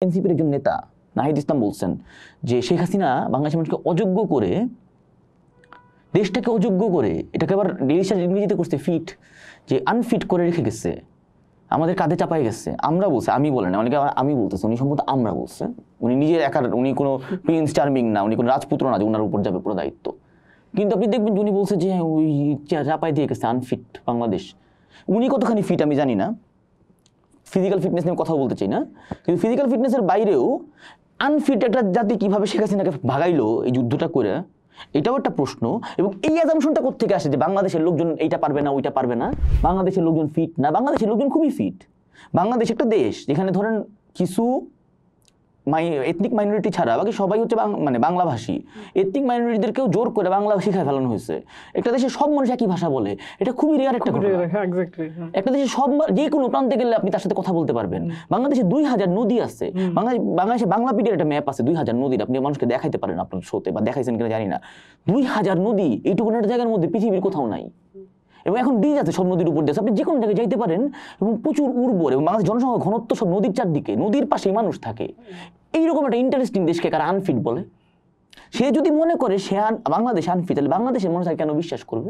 এনসিপির একজন নেতা নাহিদ ইসলাম বলছেন যে শেখ হাসিনা বাংলাদেশের মানুষকে অযোগ্য করে, দেশটাকে অযোগ্য করে, এটাকে আবার ইংরেজিতে করছে ফিট, যে আনফিট করে রেখে গেছে, আমাদের কাঁধে চাপাই গেছে। আমরা বলছে, আমি বলেন, অনেকে আমি বলতেছে, উনি সম্ভবত আমরা বলছে, উনি নিজের একার, উনি কোনো প্রিন্স চার্মিং না, উনি কোনো রাজপুত্র না যে উনার উপর যাবে পুরো দায়িত্ব। কিন্তু আপনি দেখবেন উনি বলছে যে ওই চাপাই দিয়ে গেছে আনফিট বাংলাদেশ। উনি কতখানি ফিট আমি জানি না, ফিজিক্যাল ফিটনেস নিয়ে কথা বলতে চাই না, কিন্তু ফিজিক্যাল ফিটনেসের বাইরেও আনফিট একটা জাতি কীভাবে শেখ হাসিনাকে ভাগাইলো এই যুদ্ধটা করে, এটাও একটা প্রশ্ন। এবং এই অ্যাজামশনটা কোত্থেকে আসে যে বাংলাদেশের লোকজন এইটা পারবে না, ওইটা পারবে না, বাংলাদেশের লোকজন ফিট না? বাংলাদেশের লোকজন খুবই ফিট। বাংলাদেশ একটা দেশ যেখানে ধরেন কিছু এথনিক মাইনরিটি ছাড়া বাকি সবাই হচ্ছে মানে বাংলাভাষী। এথনিক মাইনরিটিদেরকেও জোর করে বাংলা শিখায় ফেলানো হয়েছে। একটা দেশে সব মানুষ একই ভাষা বলে, এটা খুবই রেয়ার একটা ঘটনা। একটা দেশে সব যে কোনো প্রান্তে গেলে আপনি তার সাথে কথা বলতে পারবেন। বাংলাদেশে 2000 নদী আছে, বাংলাদেশে বাংলাপিডিয়ার একটা ম্যাপ আছে 2000 নদীর, আপনি মানুষকে দেখাইতে পারেন আপনার শোতে, বা দেখাইছেন কিনা জানি না। 2000 নদী এইটুকু একটা জায়গার মধ্যে পৃথিবীর কোথাও নাই। এবং এখন ব্রিজ আছে সব নদীর উপর দিয়ে, আপনি যে কোনো জায়গায় যাইতে পারেন, এবং প্রচুর উর্বর, এবং বাংলাদেশ জনসংখ্যা ঘনত্ব সব নদীর চারদিকে, নদীর পাশেই মানুষ থাকে। এইরকম একটা ইন্টারেস্টিং দেশকে কারা আনফিট বলে? সে যদি মনে করে সে বাংলাদেশ আনফিট, তাহলে বাংলাদেশের মানুষ কেন বিশ্বাস করবে?